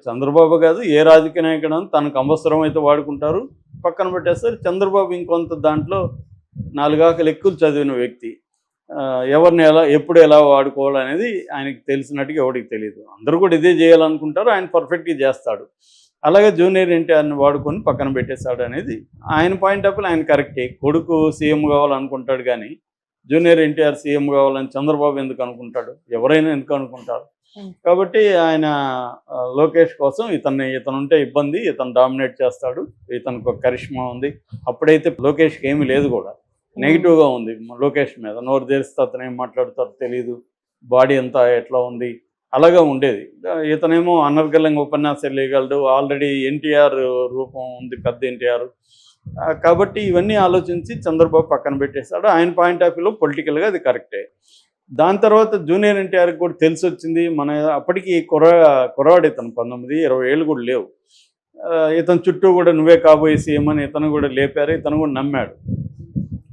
చంద్రబాబు కాదు ఏ రాజకీయ నాయకుడు తనకు అవసరం అయితే వాడుకుంటారు, పక్కన పెట్టేస్తారు. చంద్రబాబు ఇంకొంత దాంట్లో నాలుగాకలు ఎక్కువ చదివిన వ్యక్తి. ఎవరిని ఎప్పుడు ఎలా వాడుకోవాలనేది ఆయనకి తెలిసినట్టుగా ఎవరికి తెలియదు. అందరూ కూడా ఇదే చేయాలనుకుంటారు, ఆయన పర్ఫెక్ట్గా చేస్తాడు. అలాగే జూనియర్ ఎన్టీఆర్ని వాడుకొని పక్కన పెట్టేశాడు అనేది ఆయన పాయింట్ ఆఫ్ వ్యూ. ఆయన కరెక్టే, కొడుకు సీఎం కావాలనుకుంటాడు, కానీ జూనియర్ ఎన్టీఆర్ సీఎం కావాలని చంద్రబాబు ఎందుకు అనుకుంటాడు? ఎవరైనా ఎందుకు అనుకుంటారు? కాబట్టి ఆయన లోకేష్ కోసం ఇతను ఉంటే ఇబ్బంది, ఇతను డామినేట్ చేస్తాడు, ఇతనికి ఒక కరిష్మా ఉంది. అప్పుడైతే లోకేష్కి ఏమీ లేదు కూడా, నెగిటివ్గా ఉంది లోకేష్ మీద. నోరు తెరిస్తే అతను ఏం మాట్లాడతారో తెలియదు, బాడీ అంతా ఎట్లా ఉంది, అలాగా ఉండేది. ఇతనేమో అనర్గళంగా ఉపన్యాసాలు వేయగలడు, ఆల్రెడీ ఎన్టీఆర్ రూపం ఉంది, పెద్ద ఎన్టీఆర్. కాబట్టి ఇవన్నీ ఆలోచించి చంద్రబాబు పక్కన పెట్టేశాడు. ఆయన పాయింట్ ఆఫ్ వ్యూలో పొలిటికల్గా అది కరెక్టే. దాని తర్వాత జూనియర్ ఎన్టీఆర్కి కూడా తెలిసి వచ్చింది, మన అప్పటికి కుర్రాడు ఇతను, 19-20 ఏళ్ళు కూడా లేవు. ఇతను చుట్టూ కూడా నువ్వే కాబోయే సీఎం అని ఇతను కూడా లేపారు, ఇతను కూడా నమ్మాడు.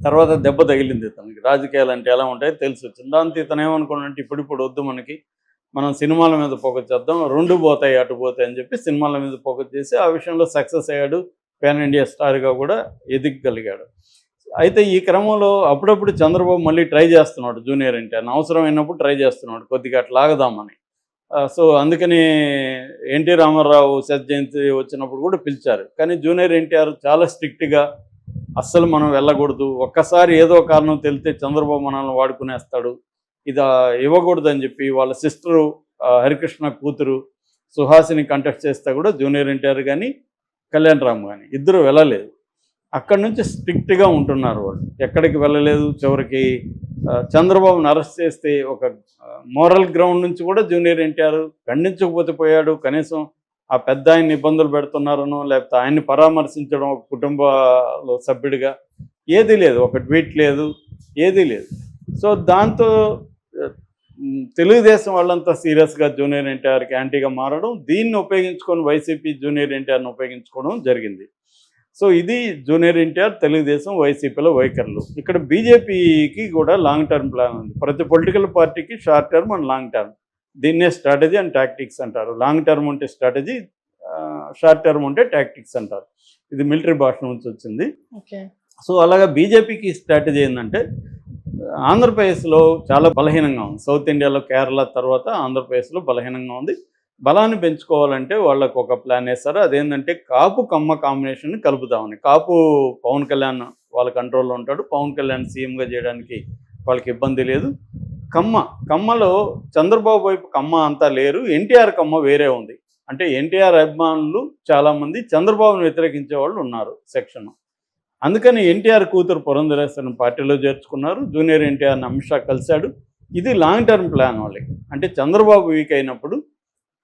తర్వాత దెబ్బ తగిలింది ఇతనికి. రాజకీయాలు అంటే ఎలా ఉంటాయో తెలిసి వచ్చింది. దాంతో ఇతను ఏమనుకున్నాడంటే ఇప్పుడు వద్దు, మనం సినిమాల మీద ఫోకస్ చేద్దాం, రెండు పోతాయి అటు పోతాయి అని చెప్పి సినిమాల మీద ఫోకస్ చేసి ఆ విషయంలో సక్సెస్ అయ్యాడు. పాన్ ఇండియా స్టార్గా కూడా ఎదిగగలిగాడు. అయితే ఈ క్రమంలో అప్పుడప్పుడు చంద్రబాబు మళ్ళీ ట్రై చేస్తున్నాడు జూనియర్ ఎన్టీఆర్ని, అవసరమైనప్పుడు ట్రై చేస్తున్నాడు కొద్దిగా అట్లా లాగదామని. సో అందుకని ఎన్టీ రామారావు శత జయంతి వచ్చినప్పుడు కూడా పిలిచారు. కానీ జూనియర్ ఎన్టీఆర్ చాలా స్ట్రిక్ట్గా, అస్సలు మనం వెళ్ళకూడదు, ఒక్కసారి ఏదో కారణం తెలితే చంద్రబాబు మనల్ని వాడుకునేస్తాడు, ఇది ఇవ్వకూడదని చెప్పి వాళ్ళ సిస్టరు హరికృష్ణ కూతురు సుహాసిని కంటెస్ట్ చేస్తే కూడా జూనియర్ ఎన్టీఆర్ కానీ కళ్యాణ్ రామ్ కానీ ఇద్దరు వెళ్ళలేదు. అక్కడి నుంచి స్ట్రిక్ట్గా ఉంటున్నారు వాళ్ళు, ఎక్కడికి వెళ్ళలేదు. చివరికి చంద్రబాబుని అరెస్ట్ చేస్తే ఒక మోరల్ గ్రౌండ్ నుంచి కూడా జూనియర్ ఎన్టీఆర్ ఖండించకపోతే పోయాడు. కనీసం ఆ పెద్ద ఆయన్ని ఇబ్బందులు పెడుతున్నారనో, లేకపోతే ఆయన్ని పరామర్శించడం ఒక కుటుంబంలో సభ్యుడిగా ఏదీ లేదు, ఒక ట్వీట్ లేదు, ఏదీ లేదు. సో దాంతో తెలుగుదేశం వాళ్ళంతా సీరియస్గా జూనియర్ ఎన్టీఆర్కి యాంటీగా మారడం, దీన్ని ఉపయోగించుకొని వైసీపీ జూనియర్ ఎన్టీఆర్ని ఉపయోగించుకోవడం జరిగింది. సో ఇది జూనియర్ ఎన్టీఆర్, తెలుగుదేశం, వైసీపీలో వైఖరులు. ఇక్కడ బీజేపీకి కూడా లాంగ్ టర్మ్ ప్లాన్ ఉంది. ప్రతి పొలిటికల్ పార్టీకి short term and long term, దీన్నే స్ట్రాటజీ అండ్ టాక్టిక్స్ అంటారు. లాంగ్ టర్మ్ ఉంటే స్ట్రాటజీ, షార్ట్ టర్మ్ ఉంటే టాక్టిక్స్ అంటారు. ఇది మిలిటరీ భాష నుంచి వచ్చింది. సో అలాగా బీజేపీకి స్ట్రాటజీ ఏంటంటే, ఆంధ్రప్రదేశ్లో చాలా బలహీనంగా ఉంది. సౌత్ ఇండియాలో కేరళ తర్వాత ఆంధ్రప్రదేశ్లో బలహీనంగా ఉంది. బలాన్ని పెంచుకోవాలంటే వాళ్ళకు ఒక ప్లాన్ వేస్తారు. అదేంటంటే కాపు కమ్మ కాంబినేషన్ కలుపుదామని. కాపు పవన్ కళ్యాణ్ వాళ్ళ కంట్రోల్లో ఉంటాడు, పవన్ కళ్యాణ్ సీఎంగా చేయడానికి వాళ్ళకి ఇబ్బంది లేదు. కమ్మలో చంద్రబాబు వైపు కమ్మ అంతా లేరు, ఎన్టీఆర్ కమ్మ వేరే ఉంది. అంటే ఎన్టీఆర్ అభిమానులు చాలామంది చంద్రబాబును వ్యతిరేకించే వాళ్ళు ఉన్నారు సెక్షన్. అందుకని ఎన్టీఆర్ కూతురు పురంధరేశ్వరిని పార్టీలో చేర్చుకున్నారు. జూనియర్ ఎన్టీఆర్ని అమిత్ షా కలిశాడు. ఇది లాంగ్ టర్మ్ ప్లాన్ వాళ్ళకి. అంటే చంద్రబాబు వీక్ అయినప్పుడు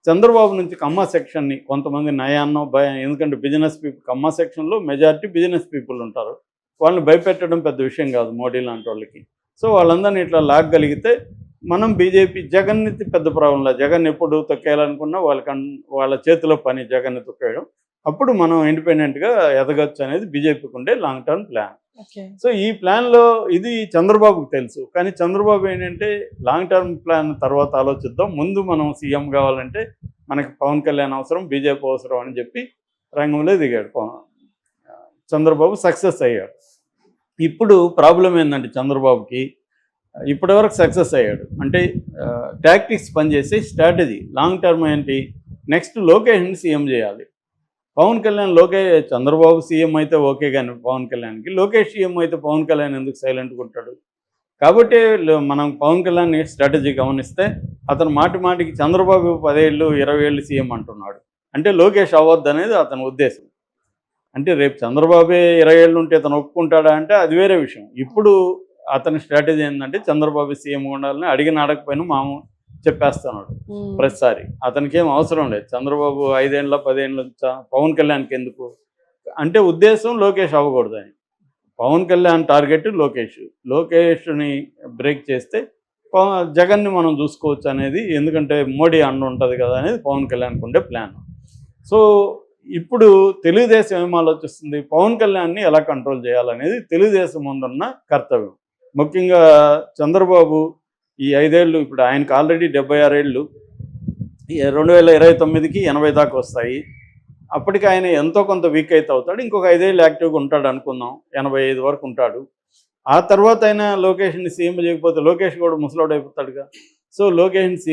చంద్రబాబు నుంచి కమ్మ సెక్షన్ని కొంతమంది నయాన్నో ఎందుకంటే బిజినెస్ పీపుల్, కమ్మ సెక్షన్లో మెజారిటీ బిజినెస్ పీపుల్ ఉంటారు, వాళ్ళని భయపెట్టడం పెద్ద విషయం కాదు మోడీ లాంటి వాళ్ళకి. సో వాళ్ళందరినీ ఇట్లా లాగగలిగితే మనం బీజేపీ జగన్ని పెద్ద ప్రాబ్లంలా, జగన్ ఎప్పుడు తొక్కేయాలనుకున్నా వాళ్ళ చేతిలో పని జగన్ని తొక్కేయడం. అప్పుడు మనం ఇండిపెండెంట్గా ఎదగచ్చు అనేది బీజేపీకి ఉండే లాంగ్ టర్మ్ ప్లాన్. సో ఈ ప్లాన్లో ఇది చంద్రబాబుకు తెలుసు. కానీ చంద్రబాబు ఏంటంటే లాంగ్ టర్మ్ ప్లాన్ తర్వాత ఆలోచిద్దాం, ముందు మనం సీఎం కావాలంటే మనకి పవన్ కళ్యాణ్ అవసరం, బీజేపీ అవసరం అని చెప్పి రంగంలో దిగాడు. చంద్రబాబు సక్సెస్ అయ్యాడు. ఇప్పుడు ప్రాబ్లం ఏంటంటే చంద్రబాబుకి ఇప్పటివరకు సక్సెస్ అయ్యాడు అంటే టాక్టిక్స్ పనిచేసే స్ట్రాటజీ. లాంగ్ టర్మ్ ఏంటి, నెక్స్ట్ లోకేష్ని సీఎం చేయాలి. పవన్ కళ్యాణ్ చంద్రబాబు సీఎం అయితే ఓకే, కానీ పవన్ కళ్యాణ్కి లోకేష్ సీఎం అయితే పవన్ కళ్యాణ్ ఎందుకు సైలెంట్గా ఉంటాడు? కాబట్టి మనం పవన్ కళ్యాణ్ స్ట్రాటజీ గమనిస్తే అతను మాటికి చంద్రబాబు 10 ఏళ్ళు 20 ఏళ్ళు సీఎం అంటున్నాడు. అంటే లోకేష్ అవ్వద్దు అనేది అతని ఉద్దేశం. అంటే రేపు చంద్రబాబే 20 ఏళ్ళు ఉంటే అతను ఒప్పుకుంటాడా అంటే అది వేరే విషయం. ఇప్పుడు అతని స్ట్రాటజీ ఏంటంటే చంద్రబాబు సీఎం ఉండాలని అడిగిన అడగపోయినా చెప్పేస్తున్నాడు ప్రతిసారి. అతనికి ఏం అవసరం లేదు చంద్రబాబు 5 ఏళ్ళ 10 ఏళ్ళ పవన్ కళ్యాణ్కి ఎందుకు అంటే ఉద్దేశం లోకేష్ అవ్వకూడదు అని. పవన్ కళ్యాణ్ టార్గెట్ లోకేష్ని బ్రేక్ చేస్తే జగన్ని మనం చూసుకోవచ్చు అనేది, ఎందుకంటే మోడీ అండ ఉంటుంది కదా అనేది పవన్ కళ్యాణ్కి ఉండే ప్లాన్. సో ఇప్పుడు తెలుగుదేశం ఏం ఆలోచిస్తుంది, పవన్ కళ్యాణ్ని ఎలా కంట్రోల్ చేయాలనేది తెలుగుదేశం ముందున్న కర్తవ్యం. ముఖ్యంగా చంద్రబాబు ఈ 5 ఏళ్ళు, ఇప్పుడు ఆయనకు ఆల్రెడీ 76 ఏళ్ళు, 2029కి 80 దాకా వస్తాయి. అప్పటికి ఆయన ఎంతో కొంత వీక్ అయితే అవుతాడు. ఇంకొక 5 ఏళ్ళు యాక్టివ్గా ఉంటాడు అనుకుందాం. 85 వరకు ఉంటాడు. ఆ తర్వాత ఆయన లోకేష్ని సీఎం చేయకపోతే లోకేష్ కూడా ముసలోడు అయిపోతాడుగా. సో లోకేష్ని